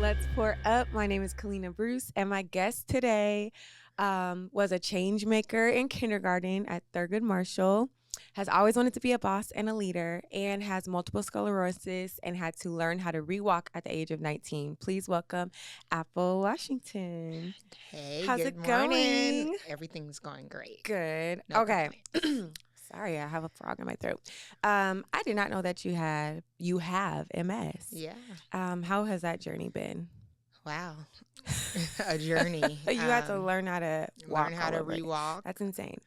Let's pour up. My name is Colina Bruce, and my guest today was a change maker in kindergarten at Thurgood Marshall, has always wanted to be a boss and a leader, and has multiple sclerosis and had to learn how to rewalk at the age of 19. Please welcome Apple Washington. Hey, How's good it morning. going? Everything's going great. Good. No Okay. complaints. Sorry, I have a frog in my throat. I did not know that you have MS. Yeah. How has that journey been? Wow. A journey. You had to learn how to walk Learn how all to over it. rewalk. That's insane.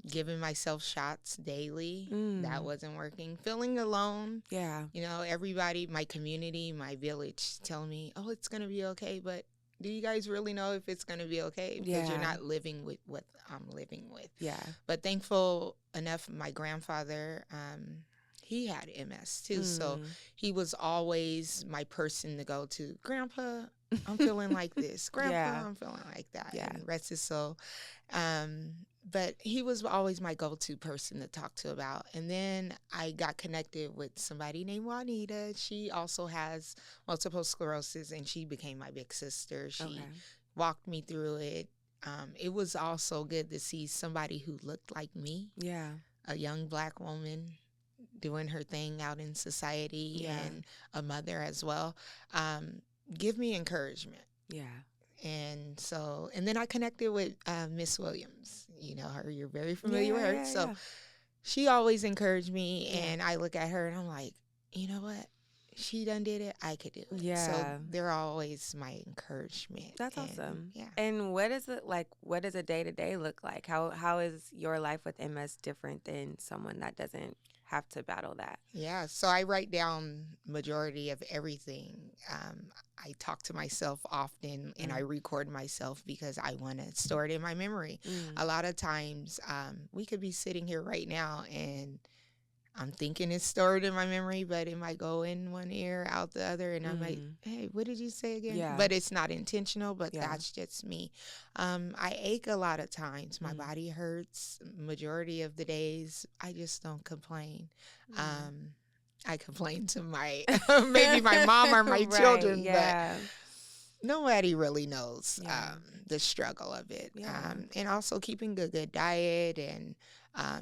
Giving myself shots daily. That Mm. wasn't working. Feeling alone. Yeah. You know, everybody, my community, my village telling me, oh, it's going to be okay. But do you guys really know if it's going to be okay? Because you're Yeah. not living with what I'm living with. Yeah. But thankful enough, my grandfather, he had MS too. So he was always my person to go to. Grandpa, I'm feeling like this. Grandpa, Yeah. I'm feeling like that. Yeah. And rest his soul. But he was always my go-to person to talk to about. And then I got connected with somebody named Juanita. She also has multiple sclerosis, and she became my big sister. She walked me through it. It was also good to see somebody who looked like me, Yeah. a young Black woman doing her thing out in society, Yeah. and a mother as well, give me encouragement. Yeah. And then I connected with Miss Williams. You know her, you're very familiar with her. Yeah. So she always encouraged me, and I look at her and I'm like, you know what? She done did it, I could do it. Yeah. So they're always my encouragement. That's awesome. Yeah. And what is it like? What does a day-to-day look like? How is your life with MS different than someone that doesn't have to battle that? Yeah, so I write down majority of everything. I talk to myself often, and I record myself because I want to store it in my memory. A lot of times, we could be sitting here right now, and I'm thinking it's stored in my memory, but it might go in one ear, out the other, and I'm like, hey, what did you say again? Yeah. But it's not intentional, but that's just me. I ache a lot of times. My body hurts. Majority of the days, I just don't complain. I complain to my, maybe my mom or my children, but nobody really knows the struggle of it. And also keeping a good diet, and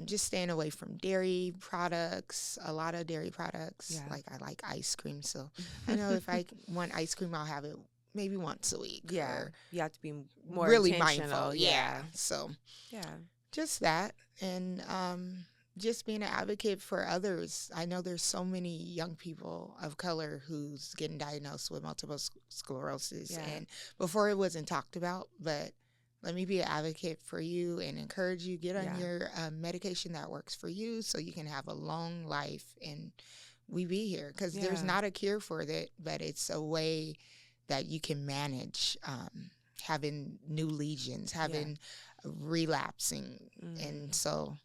just staying away from dairy products, a lot of dairy products. Yeah. Like I like ice cream, so I know if I want ice cream, I'll have it maybe once a week. Yeah. Or You have to be more really intentional. mindful. Yeah. So Yeah. just that, and just being an advocate for others. I know there's so many young people of color who's getting diagnosed with multiple sclerosis, and before it wasn't talked about, but let me be an advocate for you and encourage you, get on your medication that works for you so you can have a long life, and we be here, because there's not a cure for that, but it's a way that you can manage having new lesions, having relapsing, and so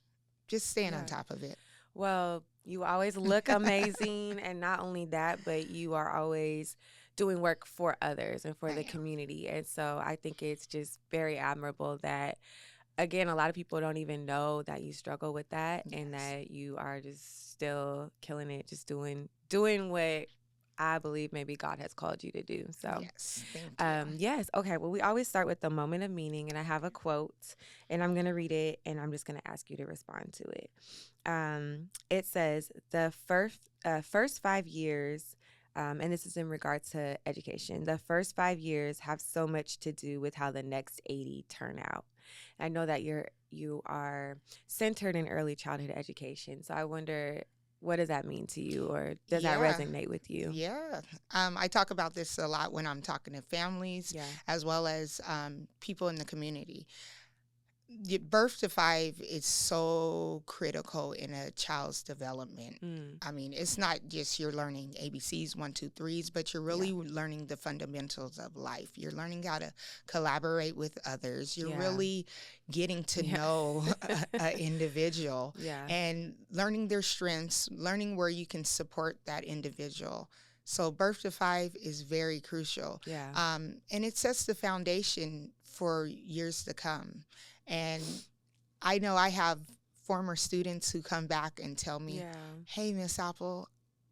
just staying on top of it. Well, you always look amazing, and not only that, but you are always doing work for others and for the community. And so I think it's just very admirable that, again, a lot of people don't even know that you struggle with that, and that you are just still killing it, just doing what I believe maybe God has called you to do. So yes, thank you. Yes. Okay. Well, we always start with the moment of meaning, and I have a quote, and I'm going to read it, and I'm just going to ask you to respond to it. It says, the first 5 years, and this is in regards to education, the first 5 years have so much to do with how the next 80 turn out. I know that you are centered in early childhood education, so I wonder, what does that mean to you, or does that resonate with you? Yeah. I talk about this a lot when I'm talking to families, as well as people in the community. Birth to 5 is so critical in a child's development. I mean, it's not just you're learning ABCs, 1, 2, 3s, but you're really learning the fundamentals of life. You're learning how to collaborate with others. You're really getting to know an individual, and learning their strengths, learning where you can support that individual. So birth to 5 is very crucial. And it sets the foundation for years to come. And I know I have former students who come back and tell me, hey, Miss Apple,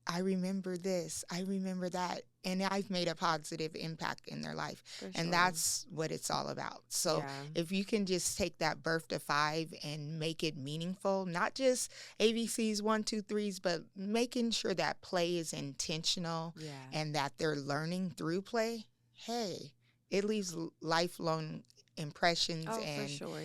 I remember this, I remember that, and I've made a positive impact in their life. And that's what it's all about. So if you can just take that birth to 5 and make it meaningful, not just ABCs, 1, 2, 3s, but making sure that play is intentional and that they're learning through play, hey, it leaves lifelong impressions. For sure,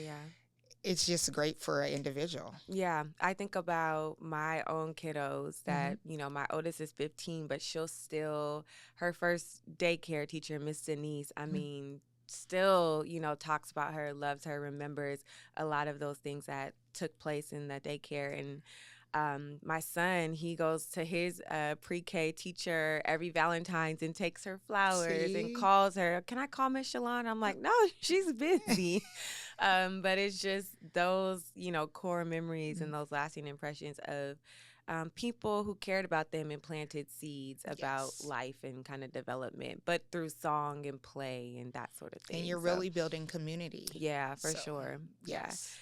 it's just great for an individual. Yeah, I think about my own kiddos that, you know, my oldest is 15, but she'll still, her first daycare teacher, Miss Denise, I mean, still, you know, talks about her, loves her, remembers a lot of those things that took place in the daycare. And my son, he goes to his pre-K teacher every Valentine's and takes her flowers and calls her, can I call Miss Shalon? I'm like, no, she's busy. But it's just those, you know, core memories and those lasting impressions of people who cared about them and planted seeds about life and kind of development, but through song and play and that sort of thing. And you're really building community. Yeah, for sure. Yes.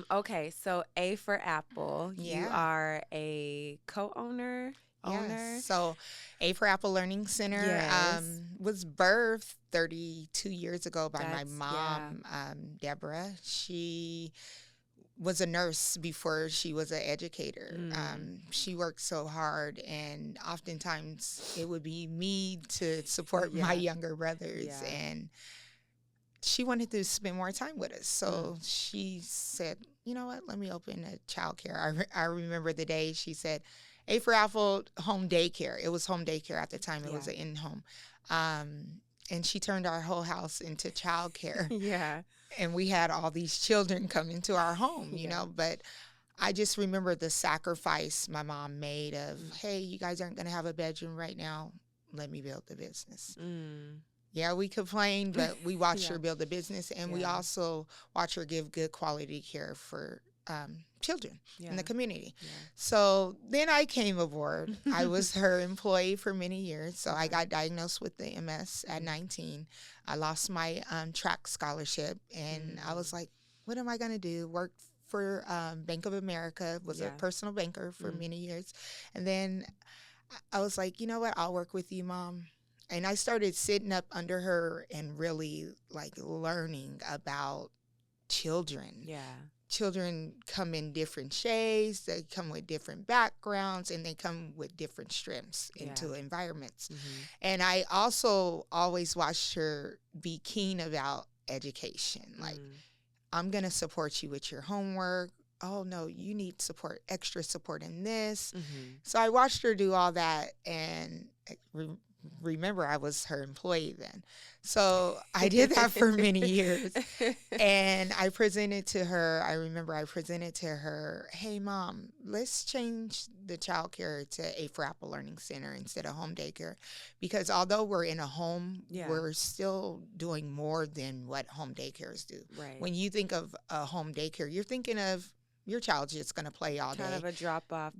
Okay, so A for Apple. You are a co-owner. Yes. So A4Apple Learning Center was birthed 32 years ago by my mom, Deborah. She was a nurse before she was an educator. She worked so hard, and oftentimes it would be me to support my younger brothers. And she wanted to spend more time with us. So she said, you know what, let me open a child care. I remember the day she said, A4Apple home daycare. It was home daycare at the time. It was an in-home. And she turned our whole house into child care. And we had all these children come into our home, you know. But I just remember the sacrifice my mom made of, hey, you guys aren't going to have a bedroom right now. Let me build the business. Yeah, we complained, but we watched her build the business, and we also watched her give good quality care for children in the community. So then I came aboard. I was her employee for many years. So I got diagnosed with the MS at 19. I lost my track scholarship, and I was like, what am I going to do? Worked for Bank of America, was a personal banker for many years. And then I was like, you know what? I'll work with you, Mom. And I started sitting up under her and really like learning about children. Children come in different shades, they come with different backgrounds, and they come with different strengths into environments. And I also always watched her be keen about education. Like, I'm going to support you with your homework. Oh, no, you need support, extra support in this. So I watched her do all that, and remember, I was her employee then. So I did that for many years. And I presented to her, hey, Mom, let's change the child care to A4Apple Learning Center instead of home daycare. Because although we're in a home, we're still doing more than what home daycares do. When you think of a home daycare, you're thinking of your child's just going to play all day. Kind of a drop-off,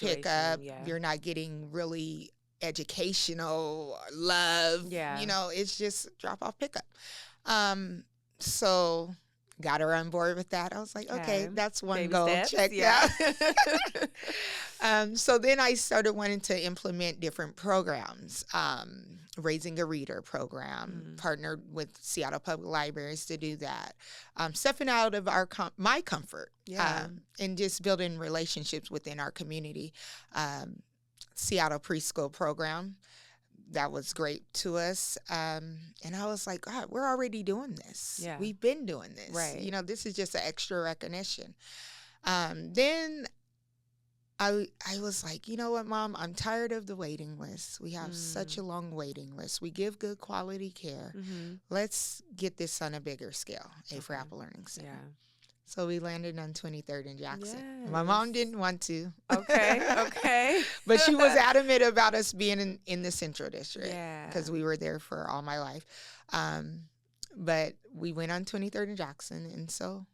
pickup. You're not getting really educational love, you know, it's just drop-off pickup. So got her on board with that. I was like, okay, that's one goal checked out. So then I started wanting to implement different programs. Raising a Reader program, partnered with Seattle Public Libraries to do that. Stepping out of my comfort and just building relationships within our community. Seattle preschool program that was great to us, and I was like, God, we're already doing this. We've been doing this. You know, this is just an extra recognition. Then I was like, you know what, Mom, I'm tired of the waiting list. We have such a long waiting list. We give good quality care. Let's get this on a bigger scale. A4Apple Learning Center. So we landed on 23rd and Jackson. My mom didn't want to. Okay. But she was adamant about us being in the Central District because we were there for all my life. But we went on 23rd and Jackson, and so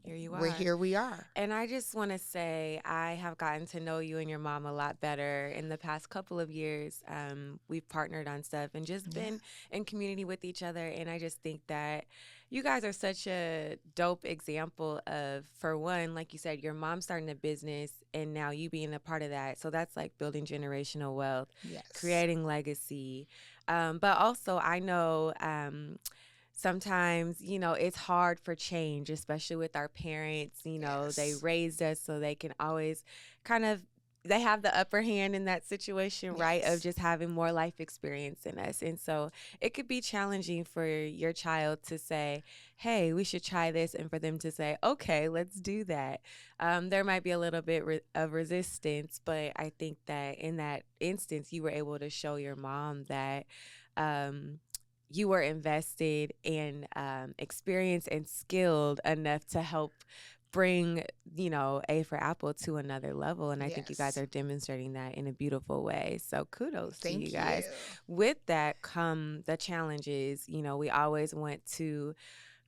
here we are. And I just want to say I have gotten to know you and your mom a lot better in the past couple of years. We've partnered on stuff and just been in community with each other. And I just think that You guys are such a dope example of, for one, like you said, your mom starting a business and now you being a part of that. So that's like building generational wealth, Yes. creating legacy. But also, I know sometimes, it's hard for change, especially with our parents. Yes. They raised us so they can always kind of, they have the upper hand in that situation, right? Of just having more life experience than us. And so it could be challenging for your child to say, hey, we should try this. And for them to say, okay, let's do that. There might be a little bit of resistance, but I think that in that instance, you were able to show your mom that you were invested in experienced and skilled enough to help bring, A4Apple to another level. And I think you guys are demonstrating that in a beautiful way. So kudos to you guys. With that come the challenges. We always want to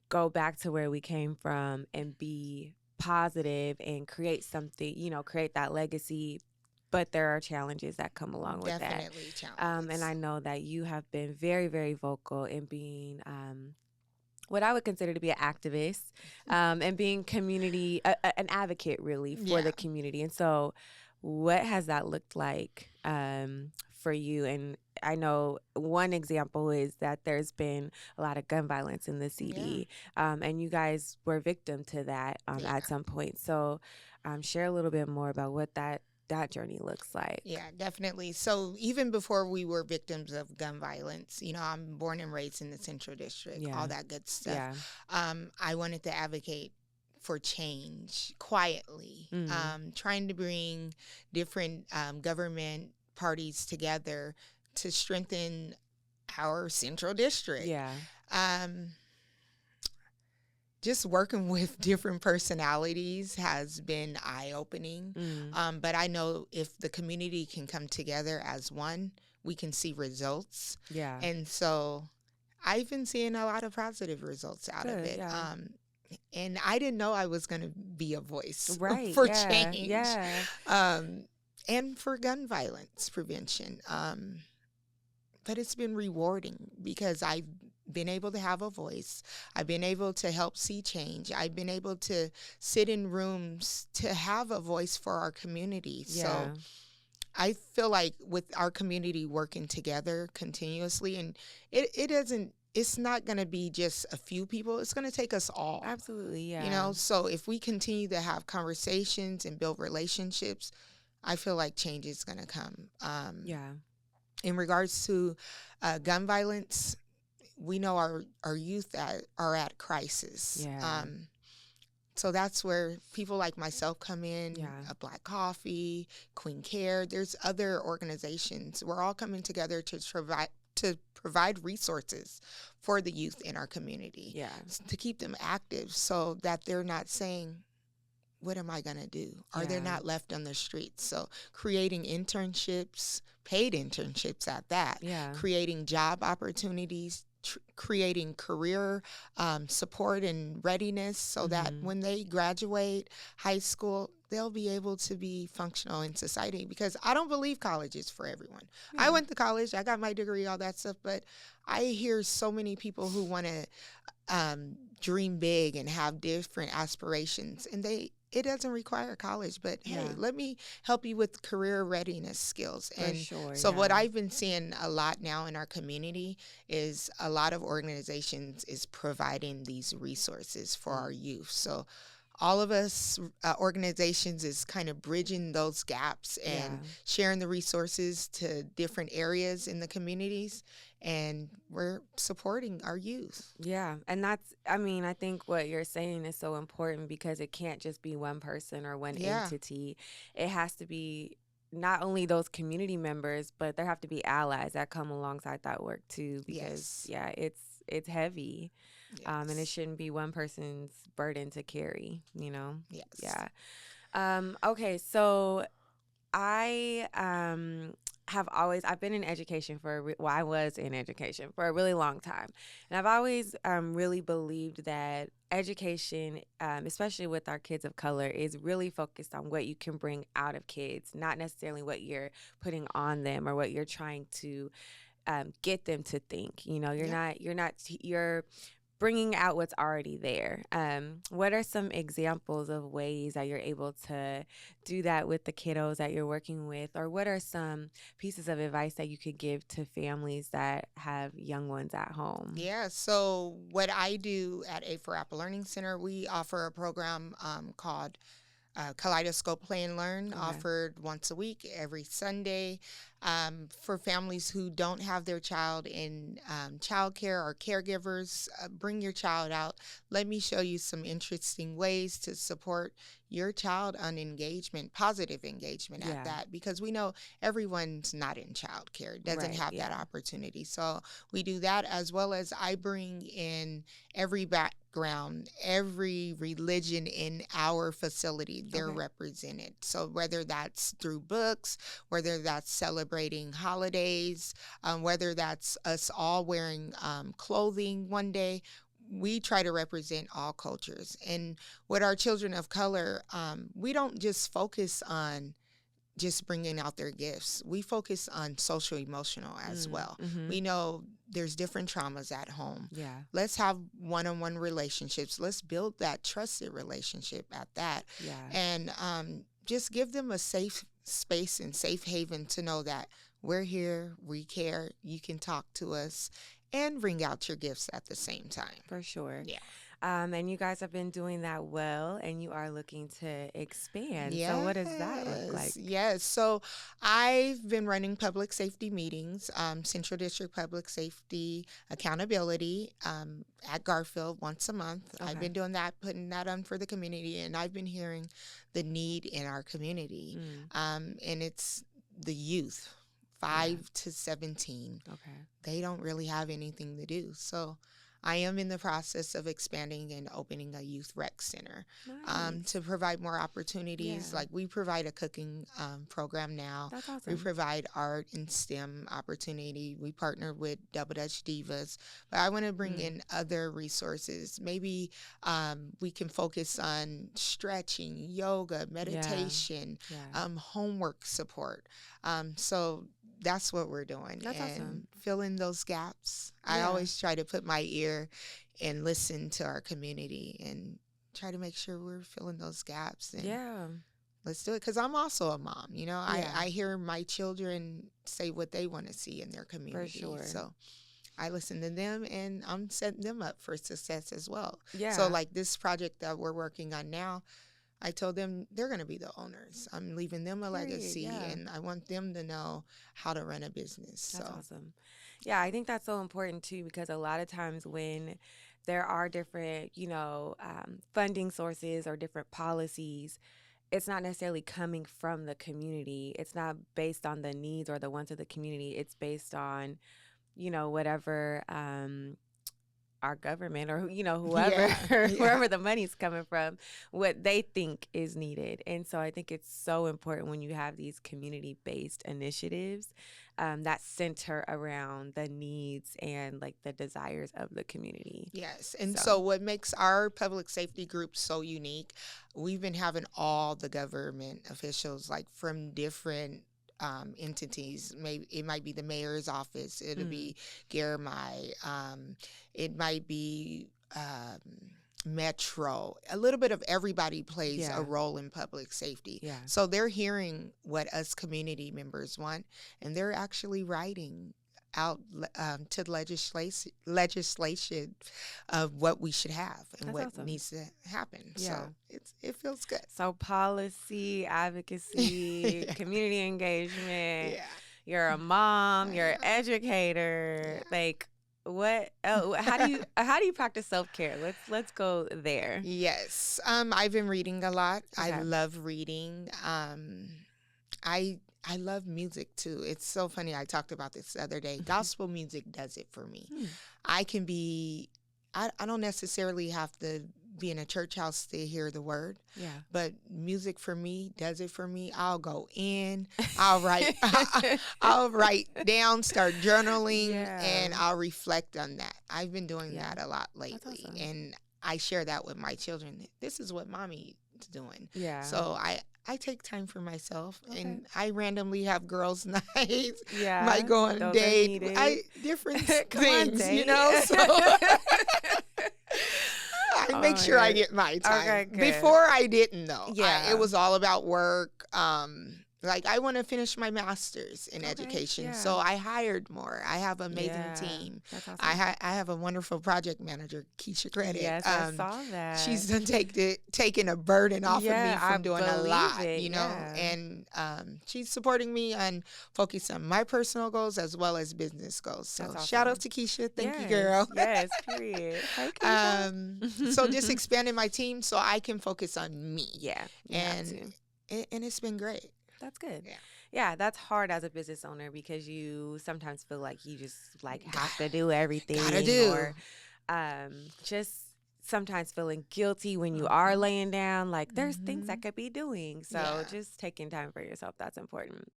go back to where we came from and be positive and create something, create that legacy. But there are challenges that come along with that. Definitely challenges. And I know that you have been very, very vocal in being what I would consider to be an activist, and being an advocate, really, for the community. And so what has that looked like for you? And I know one example is that there's been a lot of gun violence in the CD, and you guys were victim to that at some point. So share a little bit more about what that journey looks like. Yeah, definitely. So even before we were victims of gun violence, I'm born and raised in the Central District, all that good stuff. I wanted to advocate for change quietly, trying to bring different government parties together to strengthen our Central District. Just working with different personalities has been eye-opening. But I know if the community can come together as one, we can see results. And so I've been seeing a lot of positive results out of it. And I didn't know I was going to be a voice for change. And for gun violence prevention. But it's been rewarding because I've been able to have a voice. I've been able to help see change. I've been able to sit in rooms to have a voice for our community. So I feel like with our community working together continuously, and it's not going to be just a few people. It's going to take us all. Absolutely, So if we continue to have conversations and build relationships, I feel like change is going to come. In regards to gun violence, we know our youth are at crisis. So that's where people like myself come in, Black Coffee, Queen Care. There's other organizations. We're all coming together to provide resources for the youth in our community, to keep them active so that they're not saying, what am I going to do? Or they're not left on the streets. So creating internships, paid internships at that, creating job opportunities, creating career support and readiness so that when they graduate high school, they'll be able to be functional in society, because I don't believe college is for everyone. I went to college, I got my degree, all that stuff, but I hear so many people who want to dream big and have different aspirations, and it doesn't require college, but hey, let me help you with career readiness skills. What I've been seeing a lot now in our community is a lot of organizations is providing these resources for our youth. So all of us organizations is kind of bridging those gaps and sharing the resources to different areas in the communities, and we're supporting our youth. And I think what you're saying is so important, because it can't just be one person or one entity. It has to be not only those community members, but there have to be allies that come alongside that work too, because it's heavy. And it shouldn't be one person's burden to carry, Okay, so I I've been in education I was in education for a really long time. And I've always really believed that education, especially with our kids of color, is really focused on what you can bring out of kids, not necessarily what you're putting on them or what you're trying to get them to think. You're bringing out what's already there. What are some examples of ways that you're able to do that with the kiddos that you're working with? Or what are some pieces of advice that you could give to families that have young ones at home? Yeah, so what I do at A4Apple Learning Center, we offer a program called Kaleidoscope Play and Learn, offered once a week, every Sunday, for families who don't have their child in childcare or caregivers. Bring your child out. Let me show you some interesting ways to support your child on engagement, positive engagement at that, because we know everyone's not in childcare, doesn't have that opportunity. So we do that, as well as I bring in every background, every religion in our facility. They're represented. So whether that's through books, whether that's celebrating holidays, whether that's us all wearing clothing one day, we try to represent all cultures. And with our children of color, we don't just focus on just bringing out their gifts. We focus on social emotional as well. We know there's different traumas at home. Let's have one-on-one relationships. Let's build that trusted relationship at that. And just give them a safe space and safe haven to know that we're here, we care, you can talk to us, and bring out your gifts at the same time. For sure. Yeah. And you guys have been doing that well, and you are looking to expand. So what does that look like? Yes. So I've been running public safety meetings, Central District Public Safety Accountability at Garfield once a month. I've been doing that, putting that on for the community, and I've been hearing the need in our community. And it's the youth. 5 to 17. They don't really have anything to do. So I am in the process of expanding and opening a youth rec center to provide more opportunities. Like we provide a cooking program now. That's awesome. We provide art and STEM opportunity. We partner with Double Dutch Divas. But I want to bring in other resources. Maybe we can focus on stretching, yoga, meditation, homework support. So that's what we're doing. That's awesome. Filling those gaps. I always try to put my ear and listen to our community and try to make sure we're filling those gaps. And let's do it. Because I'm also a mom. You know, I hear my children say what they want to see in their community. For sure. So I listen to them, and I'm setting them up for success as well. Yeah. So like this project that we're working on now, I told them they're going to be the owners. I'm leaving them a legacy, and I want them to know how to run a business. That's awesome. Yeah, I think that's so important, too, because a lot of times when there are different, funding sources or different policies, it's not necessarily coming from the community. It's not based on the needs or the wants of the community. It's based on, whatever our government or whoever wherever the money's coming from, what they think is needed. And so I think it's so important when you have these community-based initiatives that center around the needs and like the desires of the community. Yes. And so what makes our public safety group so unique, we've been having all the government officials, like from different entities. Maybe it might be the mayor's office. It'll be Garamai. It might be Metro. A little bit of everybody plays a role in public safety. So they're hearing what us community members want, and they're actually writing out to legislation of what we should have and what needs to happen. So it feels good. So policy, advocacy, community engagement. You're a mom. You're an educator. Like what? Oh, how do you practice self-care? Let's go there. Yes, I've been reading a lot. I love reading. I love music, too. It's so funny. I talked about this the other day. Gospel music does it for me. I can be – I don't necessarily have to be in a church house to hear the word. But music for me does it for me. I'll go in. I'll write I'll write down, start journaling, and I'll reflect on that. I've been doing that a lot lately. Awesome. And I share that with my children. This is what mommy is doing. So I take time for myself, and I randomly have girls' nights. Might go on a date. Different things, So. I make sure I get my time. Okay, good. Before I didn't though. Yeah. It was all about work. Like I want to finish my master's in education, yeah. so I hired more. I have an amazing team. That's awesome. I have a wonderful project manager, Keisha Credit. Yes, I saw that. She's done taken a burden off of me from doing a lot, it, you know. And she's supporting me and focus on my personal goals as well as business goals. So awesome. Shout out to Keisha. Thank you, girl. Yes, period. Hi, Keisha. So just expanding my team so I can focus on me. Yeah, and it's been great. That's good. Yeah, that's hard as a business owner because you sometimes feel like you just like have to do everything. Gotta do. Or just sometimes feeling guilty when you are laying down. Like there's things I could be doing. So just taking time for yourself, that's important.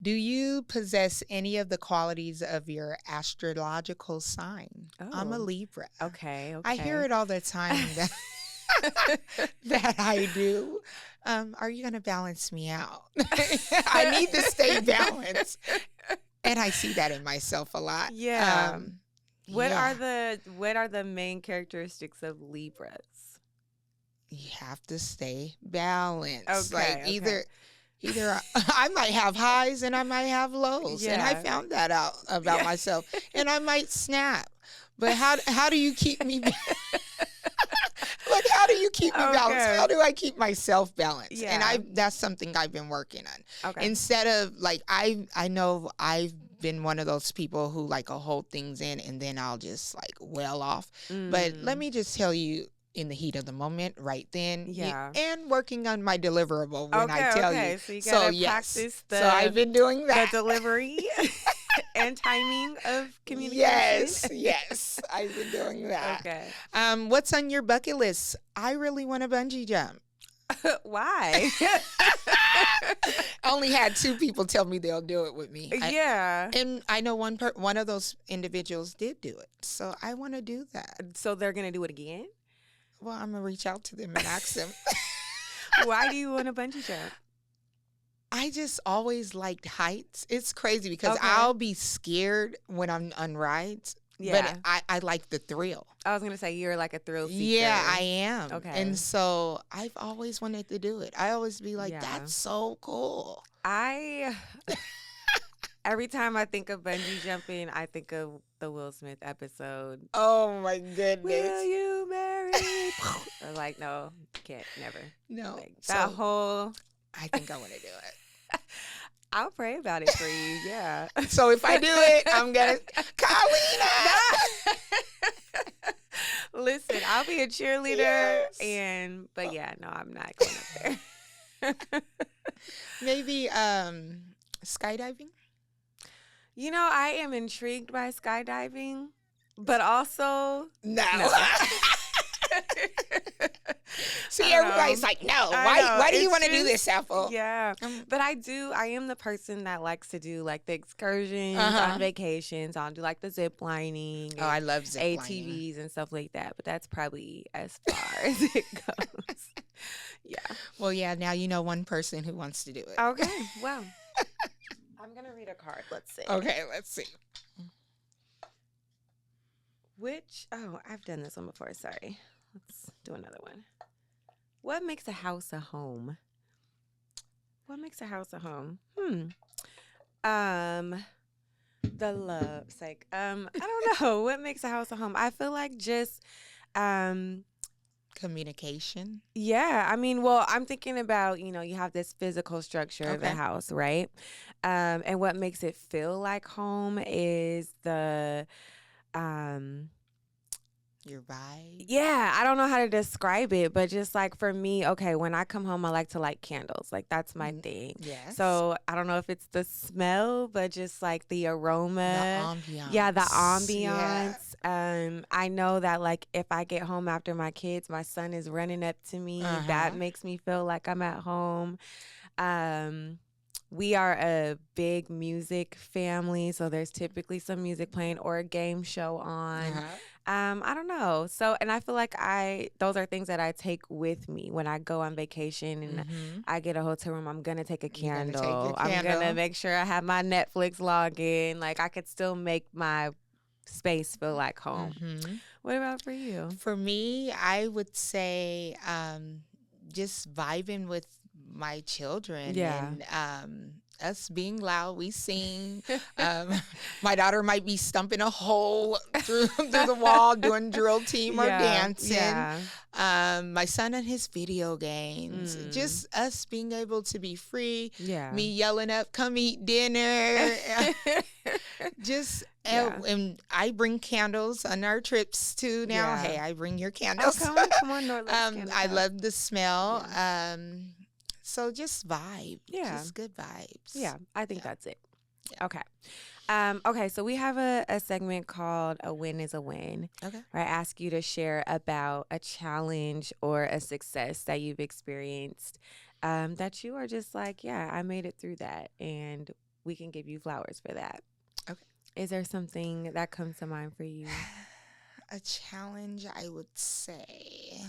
Do you possess any of the qualities of your astrological sign? I'm a Libra. Okay. I hear it all the time that I do. Are you going to balance me out? I need to stay balanced. And I see that in myself a lot. Yeah. What are the main characteristics of Libras? You have to stay balanced. Okay. Like either I might have highs and I might have lows. And I found that out about myself. And I might snap. But how do you keep me how do you keep me balanced? How do I keep myself balanced? Yeah. And that's something I've been working on. Okay. Instead of like I know I've been one of those people who like will hold things in and then I'll just like well off. But let me just tell you, in the heat of the moment, right then, and working on my deliverable when I tell you. So you gotta practice so I've been doing that. The delivery and timing of communication. Yes, I've been doing that. Okay. What's on your bucket list? I really want to bungee jump. Why? I only had 2 people tell me they'll do it with me. And I know one of those individuals did do it. So I want to do that. So they're gonna do it again? Well, I'm going to reach out to them and ask them. Why do you want to bungee jump? I just always liked heights. It's crazy because I'll be scared when I'm on rides. But I like the thrill. I was going to say you're like a thrill seeker. Yeah, I am. Okay. And so I've always wanted to do it. I always be like, that's so cool. Every time I think of bungee jumping, I think of the Will Smith episode. Oh my goodness. Will you marry me? Or like, no, can't, never. No. Like, that whole. I think I want to do it. I'll pray about it for you, yeah. So if I do it, I'm going to, Colina! Listen, I'll be a cheerleader, but yeah, no, I'm not going up there. Maybe skydiving? You know, I am intrigued by skydiving, but also no. See, everybody's like, no. Why do you want to do this, Apple? Yeah, but I am the person that likes to do like the excursions on vacations. I'll do like the zip lining. I love zip lining. ATVs and stuff like that. But that's probably as far as it goes. Yeah. Well, yeah. Now you know one person who wants to do it. Okay. Well. I'm going to read a card. Let's see. Okay, let's see. I've done this one before. Sorry. Let's do another one. What makes a house a home? What makes a house a home? The love sake. I don't know. What makes a house a home? I feel like just communication. Yeah. I mean, well, I'm thinking about, you have this physical structure of the house, right? And what makes it feel like home is the your vibe. Yeah, I don't know how to describe it, but just like for me, okay, when I come home, I like to light candles. Like that's my thing. Yes. So I don't know if it's the smell, but just like the aroma. The ambiance. Yeah, the ambiance. Yeah. I know that like if I get home after my kids, my son is running up to me. That makes me feel like I'm at home. We are a big music family, so there's typically some music playing or a game show on. I don't know. So, and I feel like those are things that I take with me when I go on vacation and I get a hotel room. I'm going to take a candle. I'm going to make sure I have my Netflix login. Like I could still make my space feel like home. What about for you? For me, I would say just vibing with my children and us being loud. We sing. My daughter might be stumping a hole through the wall doing drill team or dancing. My son and his video games. Just us being able to be free. Me yelling up, come eat dinner. And I bring candles on our trips too now. Hey, I bring your candles. Oh, come on, Norland. I love the smell. So just vibe. Just good vibes. Yeah, I think that's it. Okay. Okay, so we have a segment called A Win is a Win. Okay. Where I ask you to share about a challenge or a success that you've experienced that you are just like, I made it through that, and we can give you flowers for that. Okay. Is there something that comes to mind for you? A challenge, I would say.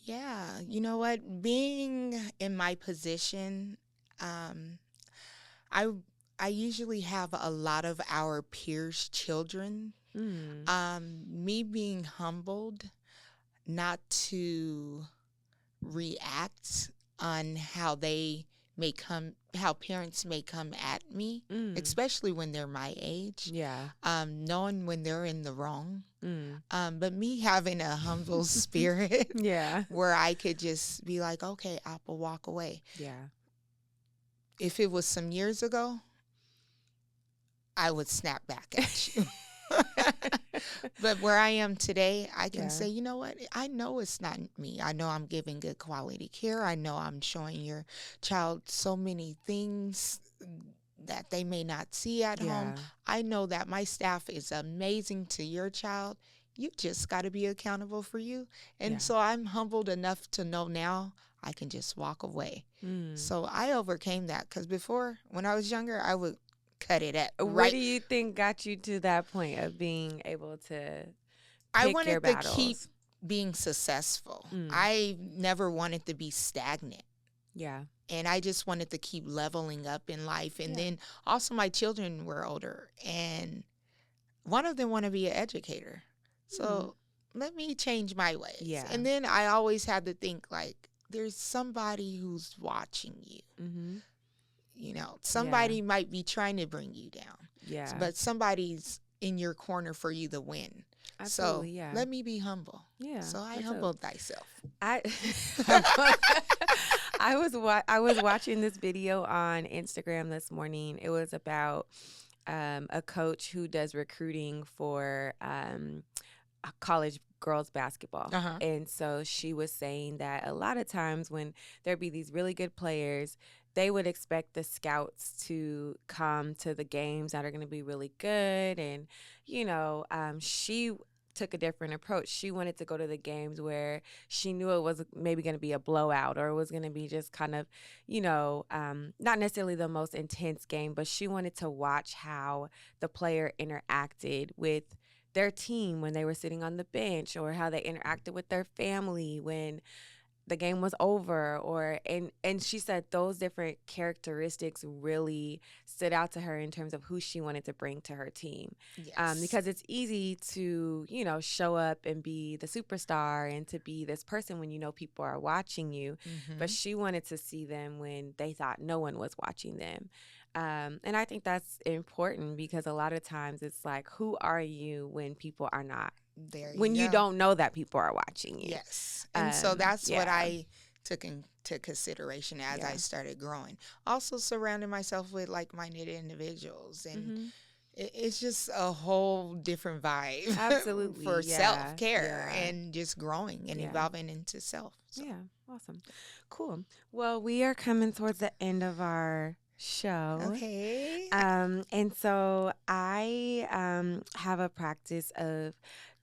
Yeah, you know what? Being in my position, I usually have a lot of our peers' children. Me being humbled not to react on how parents may come at me, especially when they're my age. Knowing when they're in the wrong. But me having a humble spirit where I could just be like, okay, Apple, walk away. If it was some years ago, I would snap back at you. But where I am today, I can say, you know what? I know it's not me. I know I'm giving good quality care. I know I'm showing your child so many things that they may not see at home. I know that my staff is amazing to your child. You just got to be accountable for you. And so I'm humbled enough to know now I can just walk away. So I overcame that because before, when I was younger, I would cut it at. What do you think got you to that point of being able to I pick wanted your to battles? keep being successful. I never wanted to be stagnant. And I just wanted to keep leveling up in life. And then also my children were older, and one of them wanted to be an educator. So let me change my ways. And then I always had to think like, there's somebody who's watching you. You know, somebody might be trying to bring you down. But somebody's in your corner for you to win. Absolutely, so let me be humble. So I humbled thyself. I was watching this video on Instagram this morning. It was about a coach who does recruiting for college girls basketball. And so she was saying that a lot of times when there'd be these really good players, they would expect the scouts to come to the games that are going to be really good. And, you know, she took a different approach. She wanted to go to the games where she knew it was maybe going to be a blowout, or it was going to be just kind of, you know, not necessarily the most intense game, but she wanted to watch how the player interacted with their team when they were sitting on the bench, or how they interacted with their family when the game was over, and she said those different characteristics really stood out to her in terms of who she wanted to bring to her team. Because it's easy to, you know, show up and be the superstar and to be this person when you know people are watching you, but she wanted to see them when they thought no one was watching them. And I think that's important because a lot of times it's like, who are you when people are not? You don't know that people are watching you. And so that's what I took into consideration as I started growing. Also surrounding myself with like-minded individuals. And it's just a whole different vibe. Absolutely. For self-care and just growing and evolving into self. So. Yeah. Awesome. Cool. Well, we are coming towards the end of our show. Okay. And so I have a practice of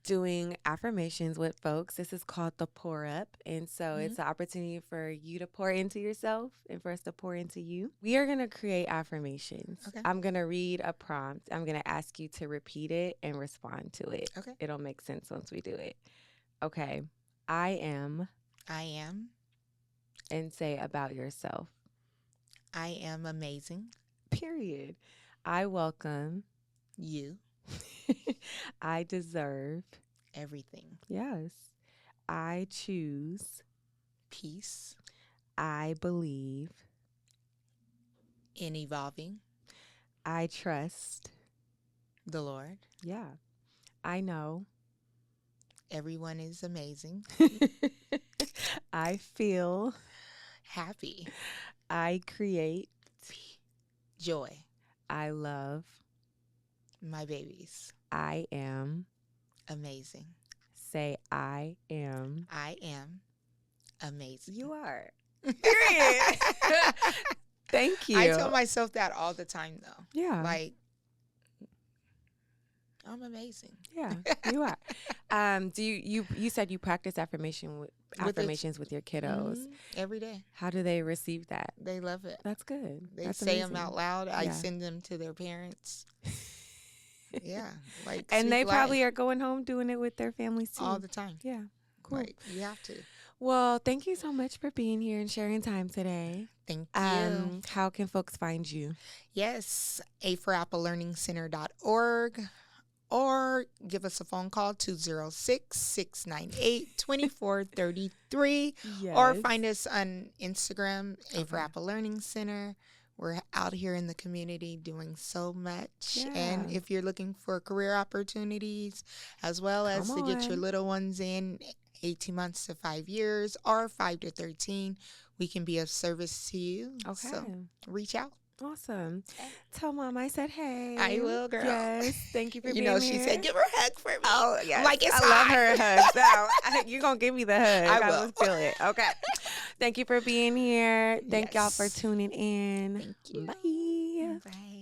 doing affirmations with folks. This is called the Pour Up. And so it's an opportunity for you to pour into yourself and for us to pour into you. We are going to create affirmations. I'm going to read a prompt. I'm going to ask you to repeat it and respond to it. It'll make sense once we do it. Okay. I am. And say about yourself. I am amazing. Period. I welcome you. I deserve everything. Yes. I choose peace. I believe in evolving. I trust the Lord. Yeah. I know everyone is amazing. I feel happy. I create joy. I love my babies. I am amazing. Say I am. I am amazing. You are. Period. Thank you. I tell myself that all the time, though. Yeah. Like, I'm amazing. Yeah, you are. Do you said you practice affirmations with your kiddos every day? How do they receive that? They love it. That's good. They That's say amazing. them out loud. I send them to their parents. Yeah, like and they life. Probably are going home doing it with their families too all the time. Yeah, cool. Like, you have to. Well, thank you so much for being here and sharing time today. Thank you. How can folks find you? Yes, A4Apple Learning Center.org. Or give us a phone call, 206-698-2433. Yes. Or find us on Instagram, A4Apple Learning Center. We're out here in the community doing so much. Yeah. And if you're looking for career opportunities, as well as to get your little ones in 18 months to 5 years or 5 to 13, we can be of service to you. Okay. So reach out. Awesome. Tell Mom I said hey. I will, girl. Yes. Thank you for being here. She said, give her a hug for me. Oh, yes. Like, it's I love her hugs. No, you're going to give me the hug. I will. Feel it. Okay. Thank you for being here. Thank y'all for Yes. tuning in. Thank you. Bye. Bye.